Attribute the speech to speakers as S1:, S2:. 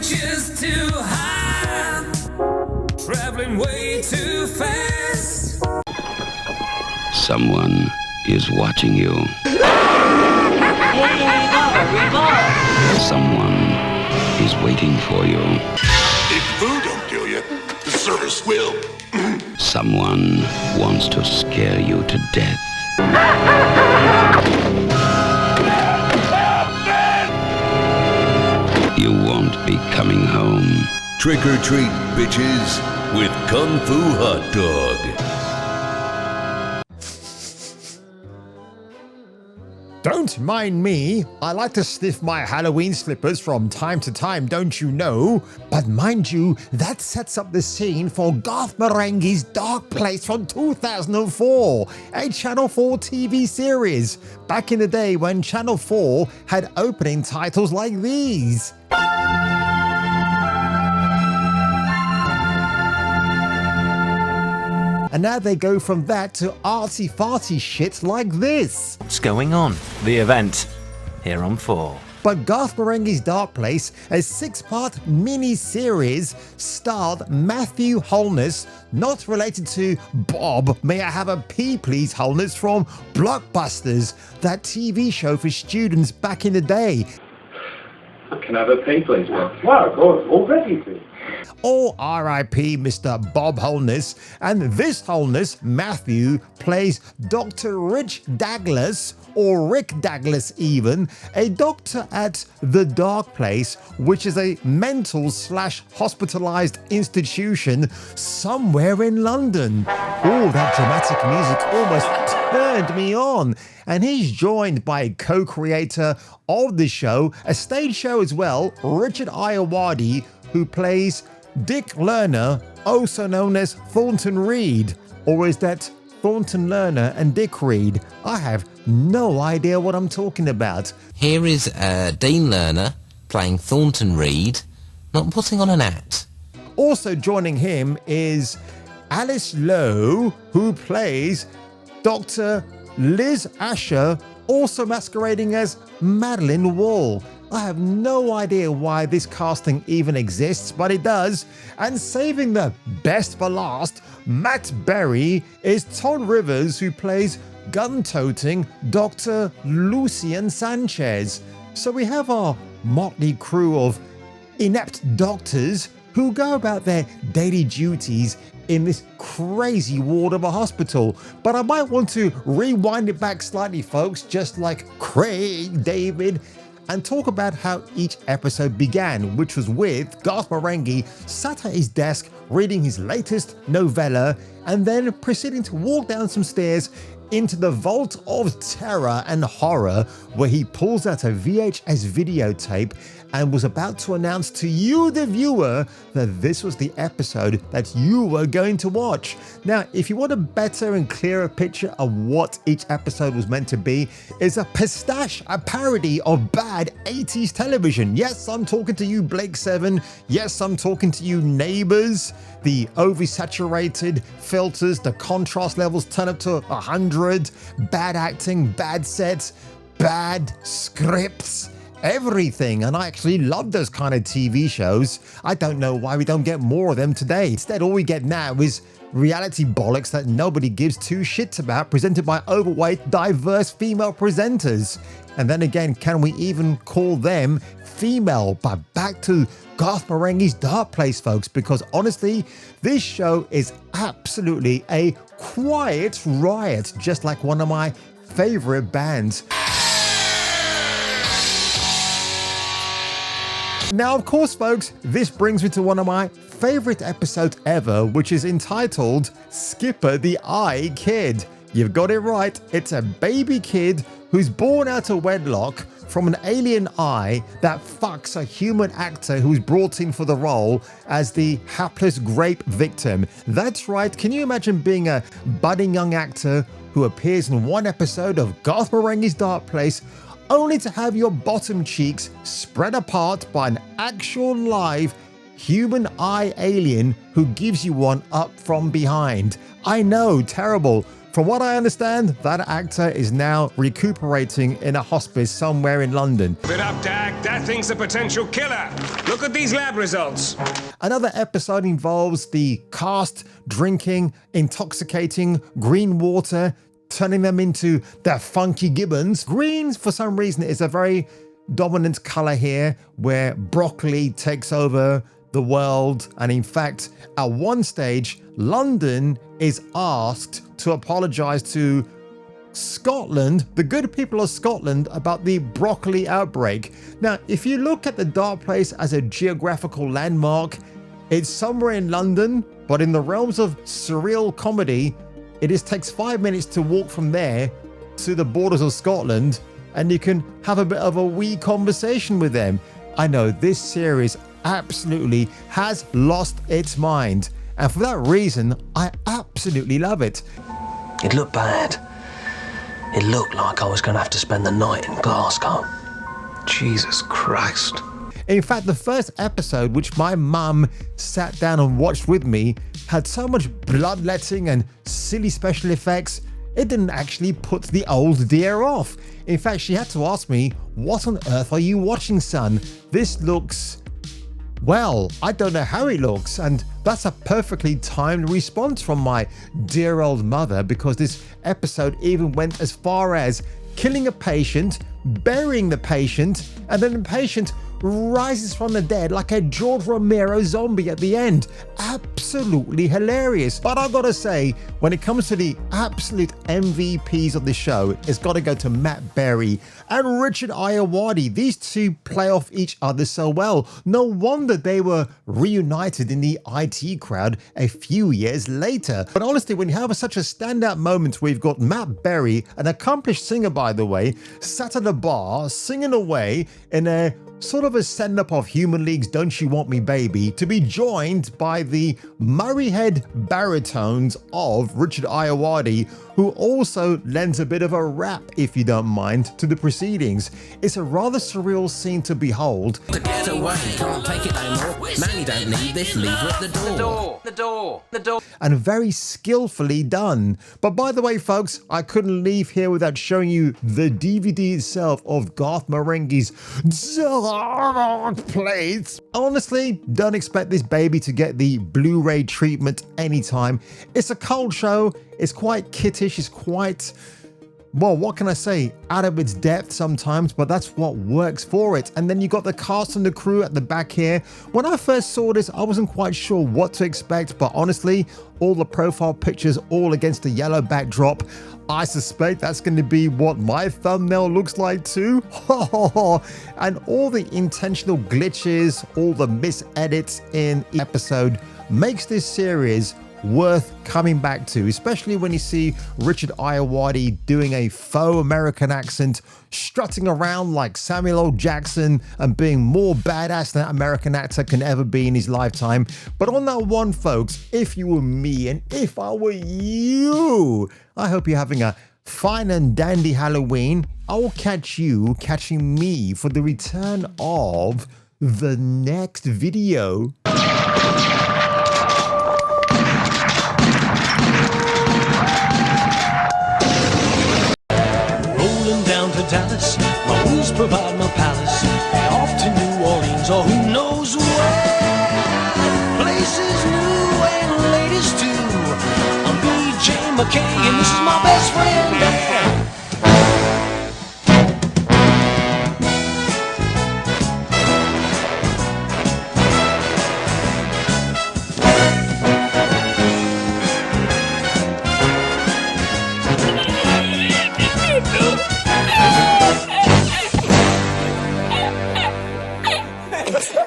S1: reaches too high, traveling way too fast.
S2: Someone is watching you. Someone is waiting for you.
S3: If food don't kill you, the service will.
S2: Someone wants to scare you to death. You won't be coming home.
S4: Trick or treat, bitches, with Kung Fu Hot Dog.
S5: Don't mind me, I like to sniff my Halloween slippers from time to time, don't you know? But mind you, that sets up the scene for Garth Marenghi's Darkplace from 2004, a Channel 4 TV series, back in the day when Channel 4 had opening titles like these. And now they go from that to artsy-fartsy shit like this.
S6: What's going on? The event, here on 4.
S5: But Garth Marenghi's Darkplace, a 6-part mini-series, starred Matthew Holness, not related to Bob, May I Have a Pee Please Holness from Blockbusters, that TV show for students back in the day.
S7: Can I have a pee, please, Bob? Well, of course, already, please.
S5: Or R.I.P. Mr. Bob Holness, and this Holness, Matthew, plays Dr. Rich Douglas, or Rick Douglas even, a doctor at the Darkplace, which is a mental/hospitalized institution somewhere in London. Oh, that dramatic music almost turned me on. And he's joined by co-creator of the show, a stage show as well, Richard Ayoade, who plays Dick Lerner, also known as Thornton Reed. Or is that Thornton Lerner and Dick Reed? I have no idea what I'm talking about.
S8: Here is Dean Lerner playing Thornton Reed, not putting on an act.
S5: Also joining him is Alice Lowe, who plays Dr. Liz Asher, also masquerading as Madeline Wall. I have no idea why this casting even exists, but it does. And saving the best for last, Matt Berry is Todd Rivers, who plays gun-toting Dr. Lucian Sanchez. So we have our motley crew of inept doctors who go about their daily duties in this crazy ward of a hospital. But I might want to rewind it back slightly, folks, just like Craig David, and talk about how each episode began, which was with Garth Marenghi sat at his desk reading his latest novella and then proceeding to walk down some stairs into the vault of terror and horror, where he pulls out a VHS videotape and was about to announce to you, the viewer, that this was the episode that you were going to watch. Now, if you want a better and clearer picture of what each episode was meant to be, it's a pastiche, a parody of bad 80s television. Yes, I'm talking to you, Blake 7. Yes, I'm talking to you, Neighbours. The oversaturated filters, the contrast levels turn up to 100, bad acting, bad sets, bad scripts, everything. And I actually love those kind of TV shows. I don't know why we don't get more of them today. Instead, all we get now is reality bollocks that nobody gives two shits about, presented by overweight, diverse female presenters. And then again, can we even call them female? But back to Garth Marenghi's Darkplace, folks, because honestly, this show is absolutely a quiet riot, just like one of my favorite bands. Now, of course, folks, this brings me to one of my favorite episodes ever, which is entitled Skipper the Eye Kid. You've got it right. It's a baby kid who's born out of wedlock from an alien eye that fucks a human actor who's brought in for the role as the hapless grape victim. That's right. Can you imagine being a budding young actor who appears in one episode of Garth Marenghi's Darkplace, only to have your bottom cheeks spread apart by an actual live human eye alien who gives you one up from behind? I know, terrible. From what I understand, that actor is now recuperating in a hospice somewhere in London.
S9: Give it up, Dak. That thing's a potential killer. Look at these lab results.
S5: Another episode involves the cast drinking intoxicating green water, turning them into their funky gibbons. Green, for some reason, is a very dominant color here, where broccoli takes over the world. And in fact, at one stage, London is asked to apologize to Scotland, the good people of Scotland, about the broccoli outbreak. Now, if you look at the Darkplace as a geographical landmark, it's somewhere in London, but in the realms of surreal comedy, it just takes 5 minutes to walk from there to the borders of Scotland, and you can have a bit of a wee conversation with them. I know this series absolutely has lost its mind, and for that reason, I absolutely love it.
S10: It looked bad. It looked like I was going to have to spend the night in Glasgow. Jesus Christ.
S5: In fact, the first episode, which my mum sat down and watched with me, had so much bloodletting and silly special effects, it didn't actually put the old dear off. In fact, she had to ask me, "What on earth are you watching, son? This looks... well, I don't know how it looks." And that's a perfectly timed response from my dear old mother, because this episode even went as far as killing a patient, burying the patient, and then the patient rises from the dead like a George Romero zombie at the end. Absolutely hilarious. But I've got to say, when it comes to the absolute MVPs of the show, it's got to go to Matt Berry and Richard Ayoade. These two play off each other so well. No wonder they were reunited in the IT crowd a few years later. But honestly, when you have such a standout moment where you've got Matt Berry, an accomplished singer by the way, sat at a bar singing away in a sort of a send-up of Human League's Don't You Want Me Baby, to be joined by the Murray head baritones of Richard Ayoade, who also lends a bit of a rap, if you don't mind, to the proceedings. It's a rather surreal scene to behold.
S8: To get away, can't take it no more. Man, you don't need this, leave her at the door. The door.
S5: And very skillfully done. But by the way, folks, I couldn't leave here without showing you the DVD itself of Garth Marenghi's Darkplace. Honestly, don't expect this baby to get the Blu-ray treatment anytime. It's a cold show. It's quite kittish. It's quite, well, what can I say? Out of its depth sometimes, but that's what works for it. And then you got the cast and the crew at the back here. When I first saw this, I wasn't quite sure what to expect, but honestly, all the profile pictures all against a yellow backdrop, I suspect that's going to be what my thumbnail looks like too. And all the intentional glitches, all the mis-edits in the episode makes this series worth coming back to, especially when you see Richard Ayoade doing a faux American accent, strutting around like Samuel L. Jackson and being more badass than that American actor can ever be in his lifetime. But on that one, folks, if you were me and if I were you, I hope you're having a fine and dandy Halloween. I will catch you catching me for the return of the next video.
S11: Dallas, my rules provide my palace, and off to New Orleans or who knows where. Places new and ladies too. I'm BJ McKay and this is my best friend.